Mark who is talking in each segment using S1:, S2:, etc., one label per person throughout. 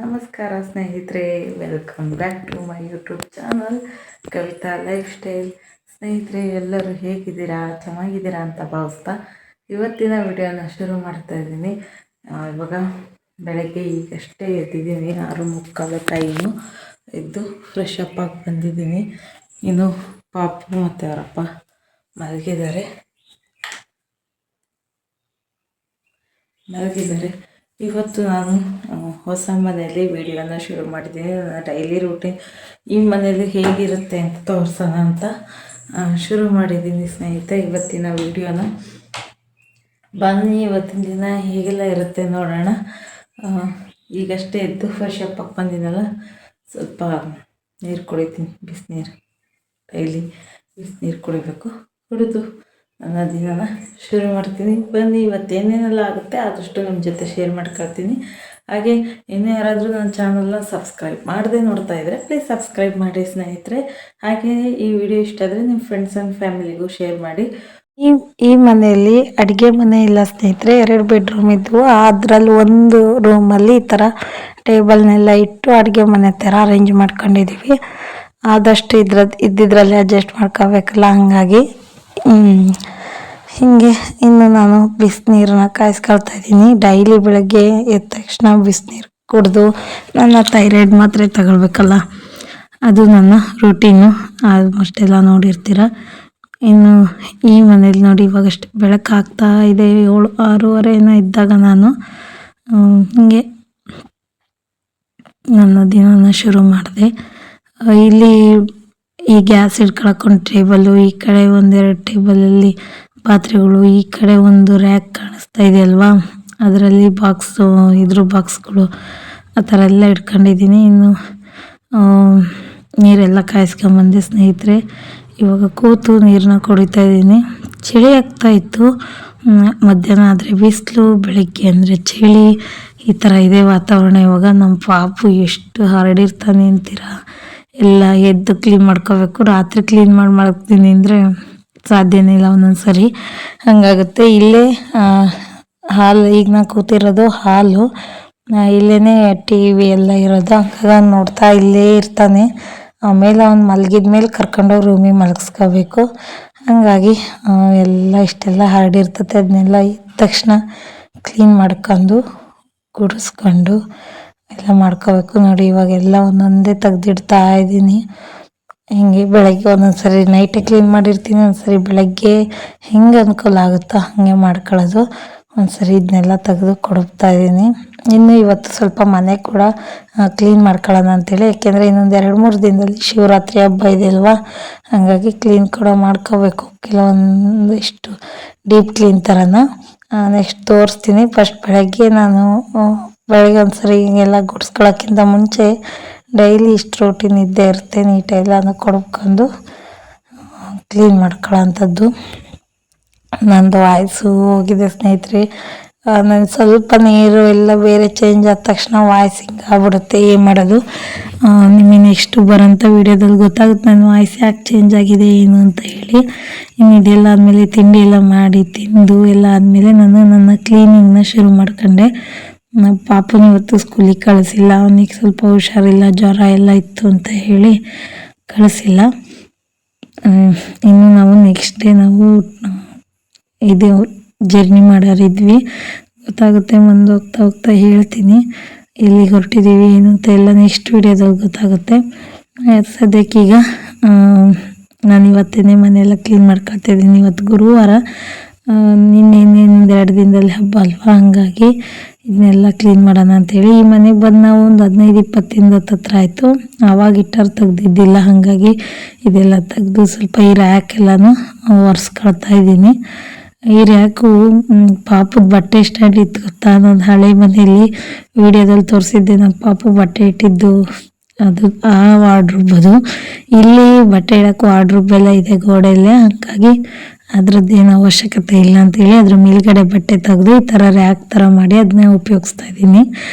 S1: ನಮಸ್ಕಾರ ಸ್ನೇಹಿತರೆ, welcome back to my YouTube channel Kavita lifestyle. ಸ್ನೇಹಿತರೆ, ಎಲ್ಲರೂ ಹೇಗಿದ್ದೀರಾ? ಚೆನ್ನಾಗಿದ್ದೀರಾ ಅಂತ ಭಾವಿಸ್ತಾ ಇವತ್ತಿನ ವಿಡಿಯೋನ ಶುರು ಮಾಡ್ತಾ ಇದ್ದೀನಿ. ಇವಾಗ ಬೆಳಗ್ಗೆ ಈಗಷ್ಟೇ ಎದ್ದಿದ್ದೀನಿ, 6:45 ಟೈಮು. ಎದ್ದು ಫ್ರೆಶ್ ಅಪ್ ಆಗಿ ಬಂದಿದ್ದೀನಿ. ಇನ್ನು ಪಾಪು ಮತ್ತು ಅವರಪ್ಪ ಮಲಗಿದ್ದಾರೆ. ಇವತ್ತು ನಾನು ಹೊಸ ಮನೆಯಲ್ಲಿ ವಿಡಿಯೋನ ಶುರು ಮಾಡಿದ್ದೀನಿ. ನನ್ನ ಡೈಲಿ ರೂಟೀನ್ ಈ ಮನೆಯಲ್ಲಿ ಹೇಗಿರುತ್ತೆ ಅಂತ ತೋರಿಸೋಣ ಅಂತ ಶುರು ಮಾಡಿದ್ದೀನಿ ಸ್ನೇಹಿತರೆ ಇವತ್ತಿನ ವಿಡಿಯೋನ. ಬನ್ನಿ ಇವತ್ತಿನ ದಿನ ಹೇಗೆಲ್ಲ ಇರುತ್ತೆ ನೋಡೋಣ. ಈಗಷ್ಟೇ ಎದ್ದು ಫ್ರೆಶ್ ಅಪ್ ಆಗಿ ಬಂದಿನಲ್ಲ, ಸ್ವಲ್ಪ ನೀರು ಕುಡಿತೀನಿ, ಬಿಸಿನೀರು. ಡೈಲಿ ಬಿಸಿನೀರು ಕುಡಿಬೇಕು. ಕುಡಿದು ನನ್ನ ದಿನನ ಶುರು ಮಾಡ್ತೀನಿ. ಬನ್ನಿ ಇವತ್ತೇನೇನೆಲ್ಲ ಆಗುತ್ತೆ ಆದಷ್ಟು ನಿಮ್ಮ ಜೊತೆ ಶೇರ್ ಮಾಡ್ಕೊಳ್ತೀನಿ. ಹಾಗೆ ಇನ್ನೂ ಯಾರಾದರೂ ನನ್ನ ಚಾನಲ್ನ ಸಬ್ಸ್ಕ್ರೈಬ್ ಮಾಡದೆ ನೋಡ್ತಾ ಇದ್ದರೆ ಪ್ಲೀಸ್ ಸಬ್ಸ್ಕ್ರೈಬ್ ಮಾಡಿ ಸ್ನೇಹಿತರೆ. ಹಾಗೆ ಈ ವಿಡಿಯೋ ಇಷ್ಟ ಆದರೆ ನಿಮ್ಮ ಫ್ರೆಂಡ್ಸ್ ಆ್ಯಂಡ್ ಫ್ಯಾಮಿಲಿಗೂ ಶೇರ್ ಮಾಡಿ. ಈ ಮನೆಯಲ್ಲಿ ಅಡುಗೆ ಮನೆ ಇಲ್ಲ ಸ್ನೇಹಿತರೆ, 2 ಬೆಡ್ರೂಮ್ ಇದ್ವು. ಅದರಲ್ಲಿ ಒಂದು ರೂಮಲ್ಲಿ ಈ ಥರ ಟೇಬಲ್ನೆಲ್ಲ ಇಟ್ಟು ಅಡುಗೆ ಮನೆ ಥರ ಅರೇಂಜ್ ಮಾಡ್ಕೊಂಡಿದ್ದೀವಿ. ಆದಷ್ಟು ಇದ್ದಿದ್ರಲ್ಲಿ ಅಡ್ಜಸ್ಟ್ ಮಾಡ್ಕೋಬೇಕಲ್ಲ, ಹಾಗಾಗಿ ಹೀಗೆ ಇನ್ನು ನಾನು ಬಿಸಿನೀರನ್ನ ಕಾಯಿಸ್ಕೊಳ್ತಾ ಇದ್ದೀನಿ. ಡೈಲಿ ಬೆಳಗ್ಗೆ ಎದ್ದ ತಕ್ಷಣ ಬಿಸಿನೀರು ಕುಡಿದು ನನ್ನ ಥೈರಾಯ್ಡ್ ಮಾತ್ರೆ ತಗೊಳ್ಬೇಕಲ್ಲ, ಅದು ನನ್ನ ರೂಟೀನು. ಆಲ್ಮೋಸ್ಟ್ ಎಲ್ಲ ನೋಡಿರ್ತೀರ. ಇನ್ನು ಈ ಮನೇಲಿ ನೋಡಿ, ಇವಾಗಷ್ಟು ಬೆಳಕು ಆಗ್ತಾ ಇದೆ. 6:30 ಇದ್ದಾಗ ನಾನು ಹೀಗೆ ನನ್ನ ದಿನನ ಶುರು ಮಾಡಿದೆ. ಇಲ್ಲಿ ಈ ಗ್ಯಾಸ್ ಇಟ್ಕೊಳಕ್ಕೊಂದು ಟೇಬಲ್ಲು, ಈ ಕಡೆ 1-2 ಟೇಬಲಲ್ಲಿ ಪಾತ್ರೆಗಳು, ಈ ಕಡೆ ಒಂದು ರ್ಯಾಕ್ ಕಾಣಿಸ್ತಾ ಇದೆಯಲ್ವಾ, ಅದರಲ್ಲಿ ಬಾಕ್ಸ್ಗಳು ಆ ಥರ ಎಲ್ಲ ಇಟ್ಕೊಂಡಿದ್ದೀನಿ. ಇನ್ನು ನೀರೆಲ್ಲ ಕಾಯಿಸ್ಕೊಂಬಂದೆ ಸ್ನೇಹಿತರೆ. ಇವಾಗ ಕೂತು ನೀರನ್ನ ಕುಡಿತಾ ಇದ್ದೀನಿ. ಚಳಿ ಆಗ್ತಾಯಿತ್ತು. ಮಧ್ಯಾಹ್ನ ಆದರೆ ಬಿಸಿಲು, ಬೆಳಗ್ಗೆ ಅಂದರೆ ಚಳಿ, ಈ ಥರ ಇದೆ ವಾತಾವರಣ. ಇವಾಗ ನಮ್ಮ ಪಾಪು ಎಷ್ಟು ಹರಡಿರ್ತಾನೆ ಅಂತೀರ. ಎಲ್ಲ ಎದ್ದು ಕ್ಲೀನ್ ಮಾಡ್ಕೋಬೇಕು. ರಾತ್ರಿ ಕ್ಲೀನ್ ಮಾಡಿ ಮಾಡ್ತೀನಿ ಅಂದರೆ ಸಾಧ್ಯನೇ ಇಲ್ಲ ಒಂದೊಂದು ಸರಿ, ಹಾಗಾಗುತ್ತೆ. ಇಲ್ಲೇ ಹಾಲು, ಈಗ ನಾನು ಕೂತಿರೋದು ಹಾಲು, ಇಲ್ಲೇ ಟಿ ವಿ ಎಲ್ಲ ಇರೋದು. ಹಂಗಾಗಿ ನೋಡ್ತಾ ಇಲ್ಲೇ ಇರ್ತಾನೆ. ಆಮೇಲೆ ಅವ್ನು ಮಲಗಿದ ಮೇಲೆ ಕರ್ಕೊಂಡೋಗಿ ರೂಮಿಗೆ ಮಲಗಿಸ್ಕೋಬೇಕು. ಹಾಗಾಗಿ ಎಲ್ಲ ಇಷ್ಟೆಲ್ಲ ಹರಡಿರ್ತದೆ. ಅದನ್ನೆಲ್ಲ ಇದ್ದ ತಕ್ಷಣ ಕ್ಲೀನ್ ಮಾಡ್ಕೊಂಡು ಗುಡಿಸ್ಕೊಂಡು ಎಲ್ಲ ಮಾಡ್ಕೋಬೇಕು. ನೋಡಿ, ಇವಾಗೆಲ್ಲ ಒಂದೊಂದೇ ತೆಗ್ದಿಡ್ತಾ ಇದ್ದೀನಿ. ಹಿಂಗೆ ಬೆಳಗ್ಗೆ ಒಂದೊಂದು ಸರಿ ನೈಟೇ ಕ್ಲೀನ್ ಮಾಡಿರ್ತೀನಿ, ಒಂದ್ಸರಿ ಬೆಳಗ್ಗೆ ಹೆಂಗೆ ಅನುಕೂಲ ಆಗುತ್ತೋ ಹಾಗೆ ಮಾಡ್ಕೊಳ್ಳೋದು. ಒಂದ್ಸರಿ ಇದನ್ನೆಲ್ಲ ತೆಗೆದು ಕೊಡ್ತಾ ಇದ್ದೀನಿ. ಇನ್ನು ಇವತ್ತು ಸ್ವಲ್ಪ ಮನೆ ಕೂಡ ಕ್ಲೀನ್ ಮಾಡ್ಕೊಳ್ಳೋಣ ಅಂತೇಳಿ, ಯಾಕೆಂದರೆ ಇನ್ನೊಂದು 2-3 ದಿನದಲ್ಲಿ ಶಿವರಾತ್ರಿ ಹಬ್ಬ ಇದೆ ಅಲ್ವಾ, ಹಾಗಾಗಿ ಕ್ಲೀನ್ ಕೂಡ ಮಾಡ್ಕೋಬೇಕು. ಕೆಲವೊಂದಿಷ್ಟು ಡೀಪ್ ಕ್ಲೀನ್ ಥರನ ನೆಕ್ಸ್ಟ್ ತೋರಿಸ್ತೀನಿ. ಫಸ್ಟ್ ಬೆಳಗ್ಗೆ ಒಂದ್ಸರಿ ಹಿಂಗೆಲ್ಲ ಗುಡಿಸ್ಕೊಳ್ಳೋಕ್ಕಿಂತ ಮುಂಚೆ ಡೈಲಿ ಇಷ್ಟು ರೂಟೀನ್ ಇದ್ದೇ ಇರುತ್ತೆ. ನೀಟಾಗೆಲ್ಲ ಕೊಡ್ಕೊಂಡು ಕ್ಲೀನ್ ಮಾಡ್ಕೊಳ್ಳೋ ಅಂಥದ್ದು. ನಂದು ವಾಯ್ಸು ಹೋಗಿದೆ ಸ್ನೇಹಿತರೆ. ನಾನು ಸ್ವಲ್ಪ ನೀರು ಎಲ್ಲ ಬೇರೆ ಚೇಂಜ್ ಆದ ತಕ್ಷಣ ವಾಯ್ಸ್ ಹಿಂಗೆ ಆಗ್ಬಿಡುತ್ತೆ. ಏನು ಮಾಡೋದು, ನಿಮಗೆ ನೆಕ್ಸ್ಟ್ ಬರೋಂಥ ವೀಡಿಯೋದಲ್ಲಿ ಗೊತ್ತಾಗುತ್ತೆ ನನ್ನ ವಾಯ್ಸ್ ಯಾಕೆ ಚೇಂಜ್ ಆಗಿದೆ ಏನು ಅಂತ ಹೇಳಿ. ಇನ್ನು ಇದೆಲ್ಲ ಆದಮೇಲೆ ತಿಂಡಿ ಎಲ್ಲ ಮಾಡಿ ತಿಂದು ಎಲ್ಲ ಆದಮೇಲೆ ನಾನು ನನ್ನ ಕ್ಲೀನಿಂಗ್ನ ಶುರು ಮಾಡ್ಕೊಂಡೆ. ಪಾಪನ ಇವತ್ತು ಸ್ಕೂಲಿಗೆ ಕಳಿಸಿಲ್ಲ. ಅವನಿಗೆ ಸ್ವಲ್ಪ ಹುಷಾರಿಲ್ಲ, ಜ್ವರ ಎಲ್ಲ ಇತ್ತು ಅಂತ ಹೇಳಿ ಕಳಿಸಿಲ್ಲ. ಇನ್ನು ನಾವು ನೆಕ್ಸ್ಟ್ ಡೇ ಇದು ಜರ್ನಿ ಮಾಡೋರಿದ್ವಿ, ಗೊತ್ತಾಗುತ್ತೆ. ಮುಂದೆ ಹೋಗ್ತಾ ಹೋಗ್ತಾ ಹೇಳ್ತೀನಿ ಎಲ್ಲಿಗೆ ಹೊರಟಿದ್ದೀವಿ ಏನು ಅಂತ ಎಲ್ಲ ನೆಕ್ಸ್ಟ್ ವೀಡಿಯೋದಲ್ಲಿ ಗೊತ್ತಾಗುತ್ತೆ. ಸದ್ಯಕ್ಕೀಗ ನಾನು ಇವತ್ತೇ ಮನೆಯೆಲ್ಲ ಕ್ಲೀನ್ ಮಾಡ್ಕೊಳ್ತಾಯಿದ್ದೀನಿ. ಇವತ್ತು ಗುರುವಾರ, ಇನ್ನೊಂದು 2 ದಿನದಲ್ಲಿ ಹಬ್ಬ ಅಲ್ವಾ, ಹಾಗಾಗಿ ಇದನ್ನೆಲ್ಲ ಕ್ಲೀನ್ ಮಾಡೋಣ ಅಂಥೇಳಿ. ಈ ಮನೆಗೆ ಬಂದು ನಾವು ಒಂದು 15-20 ದಿನದ ಹತ್ರ ಆಯಿತು. ಆವಾಗ ಹಿಟ್ಟರು ತೆಗ್ದಿದ್ದಿಲ್ಲ, ಹಾಗಾಗಿ ಇದೆಲ್ಲ ತೆಗೆದು ಸ್ವಲ್ಪ ಈ ರ್ಯಾಕ್ ಎಲ್ಲನೂ ಒರೆಸ್ಕೊಳ್ತಾ ಇದ್ದೀನಿ. ಈ ರ್ಯಾಕು ಪಾಪದ ಬಟ್ಟೆ ಸ್ಟ್ಯಾಂಡ್ ಇತ್ತು ಗೊತ್ತಾ, ನಾನು ಹಳೆ ಮನೆಯಲ್ಲಿ ವಿಡಿಯೋದಲ್ಲಿ ತೋರಿಸಿದ್ದೆ. ನಮ್ಮ ಪಾಪು ಬಟ್ಟೆ ಇಟ್ಟಿದ್ದು ಅದು ಆ ವಾರ್ಡ್ರೂಬ್. ಅದು ಇಲ್ಲಿ ಬಟ್ಟೆ ಇಡೋಕ್ಕೂ ವಾರ್ಡ್ರೂಬ್ ಎಲ್ಲ ಇದೆ ಗೋಡೆಯಲ್ಲೇ, ಹಾಗಾಗಿ ಅದ್ರದ್ದೇನು ಅವಶ್ಯಕತೆ ಇಲ್ಲ ಅಂತೇಳಿ ಅದ್ರ ಮೇಲ್ಗಡೆ ಬಟ್ಟೆ ತೆಗೆದು ಈ ಥರ ರ್ಯಾಕ್ ಥರ ಮಾಡಿ ಅದನ್ನೇ ಉಪಯೋಗಿಸ್ತಾ ಇದ್ದೀನಿ.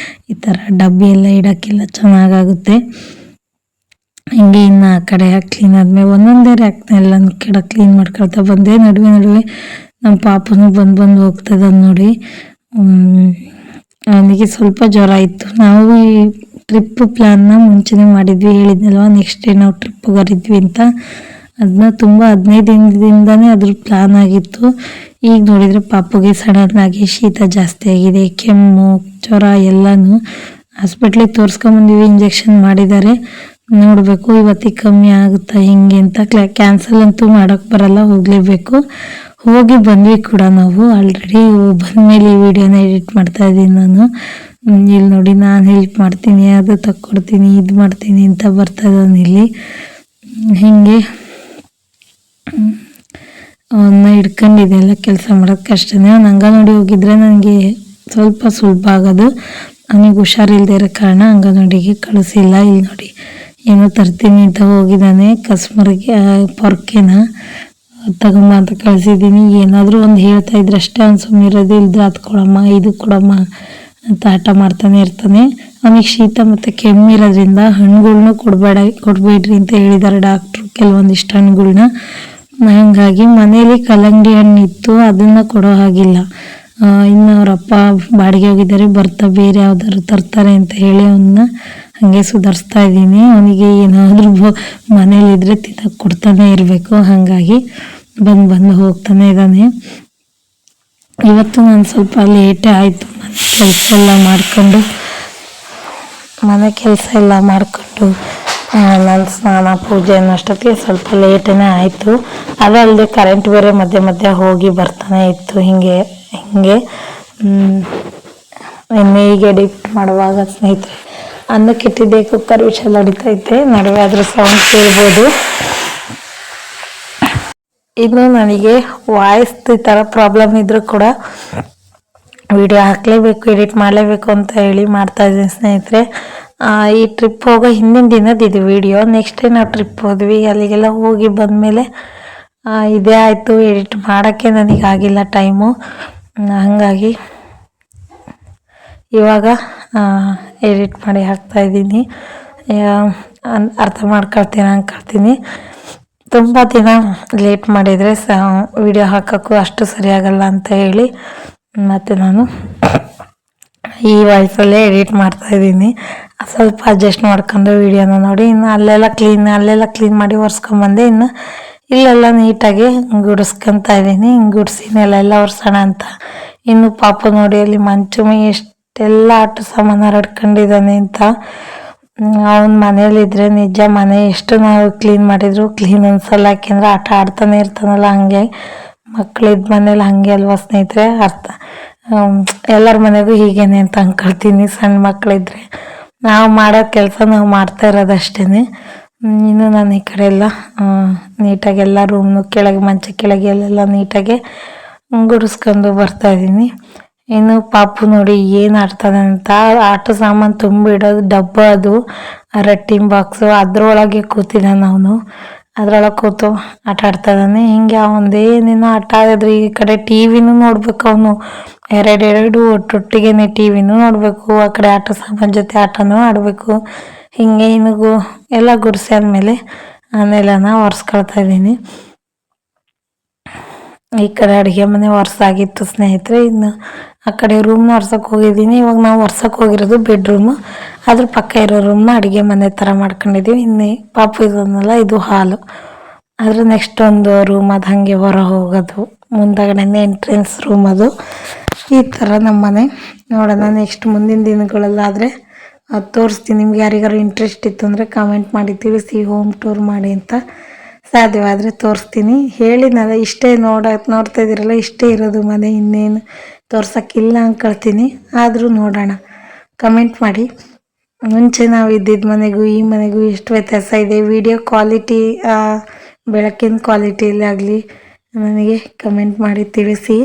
S1: ಈ ಥರ ಡಬ್ಬಿ ಎಲ್ಲ ಇಡೋಕ್ಕೆಲ್ಲ ಚೆನ್ನಾಗಾಗುತ್ತೆ. ಹಿಂಗೆ ಇನ್ನು ಆ ಕಡೆ ಕ್ಲೀನ್ ಆದಮೇಲೆ ಒಂದೊಂದೇ ರ್ಯಾಕ್ನೆಲ್ಲ ಕ್ಲೀನ್ ಮಾಡ್ಕೊಳ್ತಾ ಬಂದೆ. ನಡುವೆ ನಮ್ಮ ಪಾಪನು ಬಂದು ಹೋಗ್ತದ ನೋಡಿ. ಅವನಿಗೆ ಸ್ವಲ್ಪ ಜ್ವರ ಇತ್ತು. ನಾವು ಈ ಟ್ರಿಪ್ ಪ್ಲ್ಯಾನ್ನ ಮುಂಚೆನೇ ಮಾಡಿದ್ವಿ, ಹೇಳಿದ್ನಲ್ವ ನೆಕ್ಸ್ಟ್ ಡೇ ನಾವು ಟ್ರಿಪ್ ಹೋಗಿದ್ವಿ ಅಂತ. ಅದನ್ನ ತುಂಬ 15 ದಿನದಿಂದನೇ ಅದ್ರ ಪ್ಲ್ಯಾನ್ ಆಗಿತ್ತು. ಈಗ ನೋಡಿದರೆ ಪಾಪುಗೆ ಸಡನ್ನಾಗಿ ಶೀತ ಜಾಸ್ತಿ ಆಗಿದೆ, ಕೆಮ್ಮು ಜ್ವರ ಎಲ್ಲನೂ. ಹಾಸ್ಪಿಟ್ಲಿಗೆ ತೋರಿಸ್ಕೊಂಬಂದಿವಿ, ಇಂಜೆಕ್ಷನ್ ಮಾಡಿದ್ದಾರೆ. ನೋಡಬೇಕು ಇವತ್ತಿಗೆ ಕಮ್ಮಿ ಆಗುತ್ತಾ ಹಿಂಗೆ ಅಂತ. ಕ್ಯಾನ್ಸಲ್ ಅಂತೂ ಮಾಡೋಕ್ಕೆ ಬರಲ್ಲ, ಹೋಗಲೇಬೇಕು. ಹೋಗಿ ಬಂದ್ವಿ ಕೂಡ ನಾವು ಆಲ್ರೆಡಿ. ಬಂದಮೇಲೆ ಈ ವಿಡಿಯೋನ ಎಡಿಟ್ ಮಾಡ್ತಾ ಇದ್ದೀನಿ ನಾನು. ಇಲ್ಲಿ ನೋಡಿ, ನಾನು ಹೆಲ್ಪ್ ಮಾಡ್ತೀನಿ, ಅದು ತಕ್ಕೊಡ್ತೀನಿ, ಇದು ಮಾಡ್ತೀನಿ ಅಂತ ಬರ್ತಾ ಇದ್ದಾನೆ ಇಲ್ಲಿ. ಹೀಗೆ ಅವನ್ನ ಹಿಡ್ಕೊಂಡಿದೆ ಎಲ್ಲ ಕೆಲಸ ಮಾಡೋದು ಕಷ್ಟನೇ. ಅವ್ನು ಅಂಗನವಾಡಿ ಹೋಗಿದ್ರೆ ನನಗೆ ಸ್ವಲ್ಪ ಸುಲಭ ಆಗೋದು. ಅವನಿಗೆ ಹುಷಾರಿಲ್ಲದೆ ಇರೋ ಕಾರಣ ಅಂಗನವಾಡಿಗೆ ಕಳಿಸಿಲ್ಲ. ಇಲ್ಲಿ ನೋಡಿ, ಏನೋ ತರ್ತೀನಿ ಅಂತ ಹೋಗಿದ್ದಾನೆ, ಕಸ್ಟಮರ್ಗೆ ಪೊರ್ಕೆನ ತಗೊಂಬ ಅಂತ ಕಳಿಸಿದ್ದೀನಿ. ಏನಾದರೂ ಒಂದು ಹೇಳ್ತಾ ಇದ್ರೆ ಅಷ್ಟೇ ಅವ್ನು ಸುಮ್ಮನಿರೋದು, ಇಲ್ದ್ರೆ ಅದು ಕೊಡಮ್ಮ ಇದು ಕೊಡಮ್ಮ ಅಂತ ಆಟ ಮಾಡ್ತಾನೆ ಇರ್ತಾನೆ. ಅವನಿಗೆ ಶೀತ ಮತ್ತು ಕೆಮ್ಮಿರೋದ್ರಿಂದ ಹಣ್ಣುಗಳ್ನೂ ಕೊಡಬೇಡ್ರಿ ಅಂತ ಹೇಳಿದ್ದಾರೆ ಡಾಕ್ಟ್ರು, ಕೆಲವೊಂದಿಷ್ಟು ಹಣ್ಣುಗಳ್ನ. ಹಾಗಾಗಿ ಮನೇಲಿ ಕಲ್ಲಂಗಡಿ ಹಣ್ಣು ಇತ್ತು, ಅದನ್ನು ಕೊಡೋ ಹಾಗಿಲ್ಲ. ಇನ್ನು ಅವರಪ್ಪ ಬಾಡಿಗೆ ಹೋಗಿದ್ದಾರೆ, ಬೇರೆ ಯಾವ್ದಾದ್ರು ತರ್ತಾರೆ ಅಂತ ಹೇಳಿ ಅವನ್ನ ಹಾಗೆ ಸುಧಾರಿಸ್ತಾ ಇದ್ದೀನಿ. ಅವನಿಗೆ ಏನಾದರೂ ಮನೇಲಿದ್ರೆ ತಿನ್ನಕ್ಕೆ ಕೊಡ್ತಾನೆ ಇರಬೇಕು. ಹಾಗಾಗಿ ಬಂದು ಹೋಗ್ತಾನೆ ಇದ್ದಾನೆ. ಇವತ್ತು ನಾನು ಸ್ವಲ್ಪ ಲೇಟೇ ಆಯಿತು, ಮನೆ ಕೆಲಸ ಎಲ್ಲ ಮಾಡಿಕೊಂಡು ನಾನು ಸ್ನಾನ ಪೂಜೆ ಅನ್ನೋಷ್ಟೊತ್ತಿಗೆ ಸ್ವಲ್ಪ ಲೇಟೇ ಆಯಿತು. ಅದಲ್ಲದೆ ಕರೆಂಟ್ ಬೇರೆ ಮಧ್ಯೆ ಹೋಗಿ ಬರ್ತಾನೆ ಇತ್ತು. ಹಿಂಗೆ ಇನ್ನು ಈಗ ಎಡಿಟ್ ಮಾಡುವಾಗ ಸ್ನೇಹಿತರೆ ಅನ್ನಕ್ಕೆ ಇಟ್ಟಿದ್ದೆ, ಕುಕ್ಕರ್ ವಿಷಲ್ ಹೊಡಿತೈತೆ ನಡುವೆ, ಅದ್ರ ಸೌಂಡ್ ಕೇಳ್ಬೋದು. ಇನ್ನು ನನಗೆ ವಾಯ್ಸ್ ಈ ಥರ ಪ್ರಾಬ್ಲಮ್ ಇದ್ರೂ ಕೂಡ ವಿಡಿಯೋ ಹಾಕಲೇಬೇಕು, ಎಡಿಟ್ ಮಾಡಲೇಬೇಕು ಅಂತ ಹೇಳಿ ಮಾಡ್ತಾ ಇದ್ದೀನಿ ಸ್ನೇಹಿತರೆ. ಈ ಟ್ರಿಪ್ ಹೋಗೋ ಹಿಂದಿನ ದಿನದ ಇದು ವಿಡಿಯೋ. ನೆಕ್ಸ್ಟ್ ಡೇ ನಾವು ಟ್ರಿಪ್ ಹೋದ್ವಿ, ಅಲ್ಲಿಗೆಲ್ಲ ಹೋಗಿ ಬಂದಮೇಲೆ ಇದೇ ಆಯಿತು. ಎಡಿಟ್ ಮಾಡೋಕ್ಕೆ ನನಗಾಗಿಲ್ಲ ಟೈಮು. ಹಾಗಾಗಿ ಇವಾಗ ಎಡಿಟ್ ಮಾಡಿ ಹಾಕ್ತಾಯಿದ್ದೀನಿ. ಅರ್ಥ ಮಾಡ್ಕೊಳ್ತೀನಿ. ತುಂಬ ದಿನ ಲೇಟ್ ಮಾಡಿದರೆ ವಿಡಿಯೋ ಹಾಕೋಕ್ಕೂ ಅಷ್ಟು ಸರಿಯಾಗಲ್ಲ ಅಂತ ಹೇಳಿ ಮತ್ತು ನಾನು ಈ ವಾಯ್ಸಲ್ಲೇ ಎಡಿಟ್ ಮಾಡ್ತಾಯಿದ್ದೀನಿ. ಸ್ವಲ್ಪ ಅಡ್ಜಸ್ಟ್ ಮಾಡ್ಕೊಂಡು ವಿಡಿಯೋನ ನೋಡಿ. ಇನ್ನು ಅಲ್ಲೆಲ್ಲ ಕ್ಲೀನ್ ಮಾಡಿ ಒರೆಸ್ಕೊಂಬಂದೆ. ಇನ್ನು ಇಲ್ಲೆಲ್ಲ ನೀಟಾಗಿ ಗುಡಿಸ್ಕೊತಾ ಇದ್ದೀನಿ. ಗುಡಿಸಿ ನೆಲ ಒರೆಸೋಣ ಅಂತ. ಇನ್ನು ಪಾಪು ನೋಡಿ ಅಲ್ಲಿ ಮಂಚು ಎಷ್ಟೆಲ್ಲ ಆಟ ಸಾಮಾನು ಹರಡ್ಕೊಂಡಿದ್ದಾನೆ ಅಂತ. ಅವನ ಮನೇಲಿದ್ರೆ ನಿಜ ಮನೆ ಎಷ್ಟು ನಾವು ಕ್ಲೀನ್ ಮಾಡಿದ್ರು ಕ್ಲೀನ್ ಅನ್ಸಲ್ಲ, ಯಾಕೆಂದರೆ ಆಟ ಆಡ್ತಾನೆ ಇರ್ತಾನಲ್ಲ. ಹಂಗೆ ಮಕ್ಕಳಿದ್ದ ಮನೇಲಿ ಹಾಗೆ ಅಲ್ವಾ ಸ್ನೇಹಿತರೆ, ಎಲ್ಲರ ಮನೆಗೂ ಹೀಗೇನೆ ಅಂತ ಅಂದ್ಕೊಳ್ತೀನಿ. ಸಣ್ಣ ಮಕ್ಕಳಿದ್ರೆ ನಾವು ಮಾಡೋ ಕೆಲಸ ನಾವು ಮಾಡ್ತಾ ಇರೋದಷ್ಟೇ. ಇನ್ನು ನಾನು ಈ ಕಡೆ ಎಲ್ಲ ನೀಟಾಗೆಲ್ಲ ರೂಮ್ನು ಕೆಳಗೆ ಮಂಚ ಕೆಳಗೆ ಎಲ್ಲ ನೀಟಾಗೆ ಗುಡಿಸ್ಕೊಂಡು ಬರ್ತಾಯಿದ್ದೀನಿ. ಇನ್ನು ಪಾಪು ನೋಡಿ ಏನು ಆಡ್ತಾನೆ ಅಂತ. ಆಟ ಸಾಮಾನು ತುಂಬಿಡೋದು ಡಬ್ಬ, ಅದು ರಟ್ಟಿನ ಬಾಕ್ಸು, ಅದರೊಳಗೆ ಕೂತಿದ್ದಾನೆ ಅವನು. ಅದರೊಳಗೆ ಕೂತು ಆಟ ಆಡ್ತಾ ಇದ್ದಾನೆ. ಹಿಂಗೆ ಒಂದೇನೇನೋ ಆಟ ಆಡಿದ್ರೆ ಈ ಕಡೆ ಟಿ ವಿನೂ ನೋಡಬೇಕು ಅವನು. ಎರಡು ಒಟ್ಟೊಟ್ಟಿಗೆ ಟಿ ವಿನೂ ನೋಡಬೇಕು, ಆ ಕಡೆ ಆಟ ಸಾಮಾನು ಜೊತೆ ಆಟನೂ ಆಡಬೇಕು. ಹಿಂಗೆ ಇನ್ನು ಎಲ್ಲ ಗುಡಿಸಿ ಆದಮೇಲೆ ನೆಲನ ಒರೆಸ್ಕೊಳ್ತಾ ಇದ್ದೀನಿ. ಈ ಕಡೆ ಅಡುಗೆ ಮನೆ ಒರೆಸಾಗಿತ್ತು ಸ್ನೇಹಿತರೆ. ಇನ್ನು ಆ ಕಡೆ ರೂಮ್ನ ಒರ್ಸಕ್ಕೆ ಹೋಗಿದ್ದೀನಿ. ಇವಾಗ ನಾವು ಒರ್ಸಕ್ಕೆ ಹೋಗಿರೋದು ಬೆಡ್ರೂಮು, ಅದ್ರ ಪಕ್ಕ ಇರೋ ರೂಮ್ನ ಅಡುಗೆ ಮನೆ ಥರ ಮಾಡ್ಕೊಂಡಿದ್ದೀವಿ. ಇನ್ನು ಪಾಪು ಇದನ್ನಲ್ಲ, ಇದು ಹಾಲು. ಅದ್ರ ನೆಕ್ಸ್ಟ್ ಒಂದು ರೂಮ್ ಅದು ಹಾಗೆ ಹೊರ ಹೋಗೋದು, ಮುಂದಗಡೆನೇ ಎಂಟ್ರೆನ್ಸ್ ರೂಮ್ ಅದು. ಈ ಥರ ನಮ್ಮ ಮನೆ. ನೋಡೋಣ ನೆಕ್ಸ್ಟ್ ಮುಂದಿನ ದಿನಗಳಲ್ಲಾದರೆ ಅದು ತೋರಿಸ್ತೀನಿ. ನಿಮ್ಗೆ ಯಾರಿಗಾರು ಇಂಟ್ರೆಸ್ಟ್ ಇತ್ತು ಅಂದರೆ ಕಮೆಂಟ್ ಮಾಡಿ ತಿಳಿಸಿ, ಹೋಮ್ ಟೂರ್ ಮಾಡಿ ಅಂತ. ಸಾಧ್ಯವಾದರೆ ತೋರಿಸ್ತೀನಿ. ಹೇಳಿದ್ನಲ್ಲ, ಇಷ್ಟೇ ನೋಡ್ತಾ ಇದ್ದೀರಲ್ಲ, ಇಷ್ಟೇ ಇರೋದು ಮನೆ, ಇನ್ನೇನು ತೋರ್ಸೋಕ್ಕಿಲ್ಲ ಅಂದ್ಕೊಳ್ತೀನಿ. ಆದರೂ ನೋಡೋಣ, ಕಮೆಂಟ್ ಮಾಡಿ. ಮುಂಚೆ ನಾವು ಇದ್ದಿದ್ದ ಮನೆಗೂ ಈ ಮನೆಗೂ ಎಷ್ಟು ವ್ಯತ್ಯಾಸ ಇದೆ, ವಿಡಿಯೋ ಕ್ವಾಲಿಟಿ, ಬೆಳಕಿನ ಕ್ವಾಲಿಟಿಯಲ್ಲಿ ಆಗಲಿ ನನಗೆ ಕಮೆಂಟ್ ಮಾಡಿ ತಿಳಿಸಿ.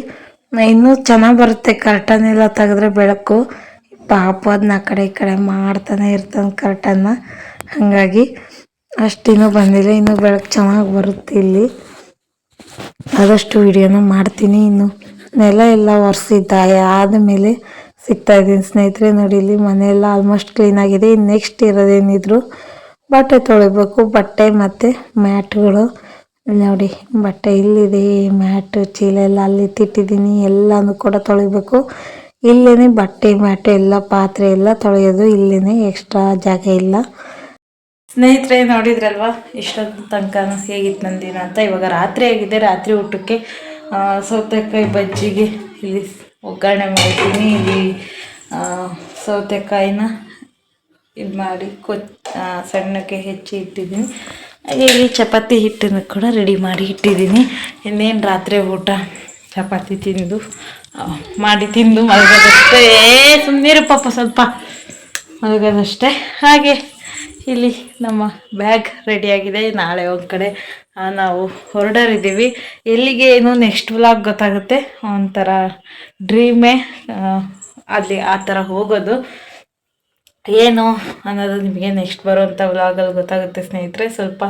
S1: ಇನ್ನೂ ಚೆನ್ನಾಗಿ ಬರುತ್ತೆ ಕರ್ಟನ್ ಎಲ್ಲ ತೆಗೆದ್ರೆ ಬೆಳಕು. ಪಾಪು ಅದನ್ನ ಆ ಕಡೆ ಈ ಕಡೆ ಮಾಡ್ತಾನೆ ಇರ್ತಾನೆ ಕರ್ಟನ್ನ. ಹಾಗಾಗಿ ಅಷ್ಟಿನ್ನೂ ಬಂದಿಲ್ಲ, ಇನ್ನೂ ಬೆಳಕು ಚೆನ್ನಾಗಿ ಬರುತ್ತೆ ಇಲ್ಲಿ. ಆದಷ್ಟು ವಿಡಿಯೋನ ಮಾಡ್ತೀನಿ. ಇನ್ನು ನೆಲ ಎಲ್ಲ ಒರೆಸಿದ್ದಾಯ ಆದಮೇಲೆ ಸಿಗ್ತಾಯಿದ್ದೀನಿ ಸ್ನೇಹಿತರೆ. ನೋಡಿ ಇಲ್ಲಿ ಮನೆಯೆಲ್ಲ ಆಲ್ಮೋಸ್ಟ್ ಕ್ಲೀನಾಗಿದೆ. ಇನ್ನು ನೆಕ್ಸ್ಟ್ ಇರೋದೇನಿದ್ರು ಬಟ್ಟೆ ತೊಳಿಬೇಕು. ಬಟ್ಟೆ ಮತ್ತು ಮ್ಯಾಟ್ಗಳು ನೋಡಿ, ಬಟ್ಟೆ ಇಲ್ಲಿದೆ, ಮ್ಯಾಟು ಚೀಲ ಎಲ್ಲ ಅಲ್ಲಿ ತಿಟ್ಟಿದ್ದೀನಿ, ಎಲ್ಲನೂ ಕೂಡ ತೊಳಿಬೇಕು. ಇಲ್ಲೇ ಬಟ್ಟೆ ಎಲ್ಲ ಪಾತ್ರೆ ಎಲ್ಲ ತೊಳೆಯೋದು ಇಲ್ಲೇ, ಎಕ್ಸ್ಟ್ರಾ ಜಾಗ ಇಲ್ಲ. ಸ್ನೇಹಿತರೆ ನೋಡಿದ್ರಲ್ವಾ ಇಷ್ಟೊಂದು ತನಕ ಹೇಗಿತ್ತು ನನ್ನ ದಿನ ಅಂತ. ಇವಾಗ ರಾತ್ರಿ ಆಗಿದೆ. ರಾತ್ರಿ ಊಟಕ್ಕೆ ಸೌತೆಕಾಯಿ ಬಜ್ಜಿಗೆ ಇಲ್ಲಿ ಒಗ್ಗರಣೆ ಮಾಡಿದ್ದೀನಿ. ಇಲ್ಲಿ ಸೌತೆಕಾಯಿನ ಇದು ಮಾಡಿ ಸಣ್ಣಕ್ಕೆ ಹೆಚ್ಚಿ ಇಟ್ಟಿದ್ದೀನಿ. ಹಾಗೆ ಇಲ್ಲಿ ಚಪಾತಿ ಹಿಟ್ಟನ್ನು ಕೂಡ ರೆಡಿ ಮಾಡಿ ಇಟ್ಟಿದ್ದೀನಿ. ಇನ್ನೇನು ರಾತ್ರಿ ಊಟ ಚಪಾತಿ ಮಾಡಿ ತಿಂದು ಮಲಗೋದಷ್ಟೇ. ಸುಮ್ಮನಿರು ಪಾಪ, ಸ್ವಲ್ಪ ಮಲಗೋದಷ್ಟೇ. ಹಾಗೆ ಇಲ್ಲಿ ನಮ್ಮ ಬ್ಯಾಗ್ ರೆಡಿಯಾಗಿದೆ. ನಾಳೆ ಒಂದು ಕಡೆ ನಾವು ಹೊರಡರಿದ್ದೀವಿ. ಎಲ್ಲಿಗೆ ಏನು ನೆಕ್ಸ್ಟ್ ವ್ಲಾಗ್ ಗೊತ್ತಾಗುತ್ತೆ. ಒಂಥರ ಡ್ರೀಮೇ ಅಲ್ಲಿ ಆ ಥರ ಹೋಗೋದು ಏನು ಅನ್ನೋದು ನಿಮಗೆ ನೆಕ್ಸ್ಟ್ ಬರೋವಂಥ ವ್ಲಾಗಲ್ಲಿ ಗೊತ್ತಾಗುತ್ತೆ ಸ್ನೇಹಿತರೆ. ಸ್ವಲ್ಪ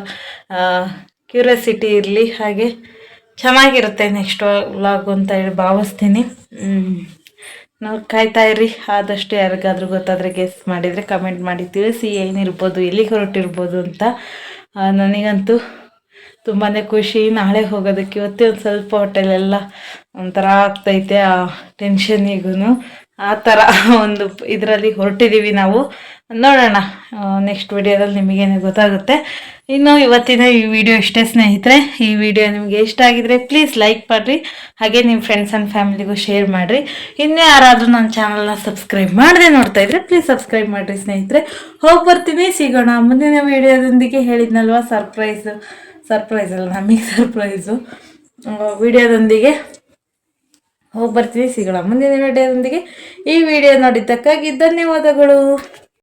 S1: ಕ್ಯೂರಿಯಾಸಿಟಿ ಇರಲಿ, ಹಾಗೆ ಚೆನ್ನಾಗಿರುತ್ತೆ ನೆಕ್ಸ್ಟ್ ವ್ಲಾಗ್ ಅಂತ ಹೇಳಿ ಭಾವಿಸ್ತೀನಿ. ನಾವು ಕಾಯ್ತಾ ಇರ್ರಿ. ಆದಷ್ಟು ಯಾರಿಗಾದ್ರೂ ಗೊತ್ತಾದರೆ ಗೆಸ್ ಮಾಡಿದರೆ ಕಮೆಂಟ್ ಮಾಡಿ ತಿಳಿಸಿ ಏನಿರ್ಬೋದು, ಎಲ್ಲಿಗೆ ಹೊರಟಿರ್ಬೋದು ಅಂತ. ನನಗಂತೂ ತುಂಬಾ ಖುಷಿ ನಾಳೆ ಹೋಗೋದಕ್ಕೆ. ಇವತ್ತೇ ಒಂದು ಸ್ವಲ್ಪ ಹೊಟ್ಟೆಲೆಲ್ಲ ಒಂಥರ ಆಗ್ತೈತೆ ಆ ಟೆನ್ಷನಿಗೂ. ಆ ಥರ ಒಂದು ಇದರಲ್ಲಿ ಹೊರಟಿದ್ದೀವಿ ನಾವು. ನೋಡೋಣ ನೆಕ್ಸ್ಟ್ ವಿಡಿಯೋದಲ್ಲಿ ನಿಮಗೇನೆ ಗೊತ್ತಾಗುತ್ತೆ. ಇನ್ನು ಇವತ್ತಿನ ಈ ವಿಡಿಯೋ ಇಷ್ಟೇ ಸ್ನೇಹಿತರೆ. ಈ ವಿಡಿಯೋ ನಿಮಗೆ ಇಷ್ಟ ಆಗಿದ್ರೆ ಪ್ಲೀಸ್ ಲೈಕ್ ಮಾಡಿರಿ. ಹಾಗೆ ನಿಮ್ಮ ಫ್ರೆಂಡ್ಸ್ ಆ್ಯಂಡ್ ಫ್ಯಾಮಿಲಿಗೂ ಶೇರ್ ಮಾಡಿರಿ. ಇನ್ನೂ ಯಾರಾದರೂ ನನ್ನ ಚಾನಲ್ನ ಸಬ್ಸ್ಕ್ರೈಬ್ ಮಾಡದೆ ನೋಡ್ತಾ ಇದ್ರೆ ಪ್ಲೀಸ್ ಸಬ್ಸ್ಕ್ರೈಬ್ ಮಾಡಿರಿ ಸ್ನೇಹಿತರೆ. ಹೋಗಿ ಬರ್ತೀನಿ, ಸಿಗೋಣ ಮುಂದಿನ ವಿಡಿಯೋದೊಂದಿಗೆ. ಹೇಳಿದ್ನಲ್ವ ಸರ್ಪ್ರೈಸ್ ಅಲ್ಲ, ನಮಗೆ ಸರ್ಪ್ರೈಸು. ವಿಡಿಯೋದೊಂದಿಗೆ ಹೋಗಿ ಬರ್ತೀವಿ, ಸಿಗೋಣ ಮುಂದಿನ ವಿಡಿಯೋದೊಂದಿಗೆ. ಈ ವಿಡಿಯೋ ನೋಡಿದ್ದಕ್ಕಾಗಿ ಧನ್ಯವಾದಗಳು.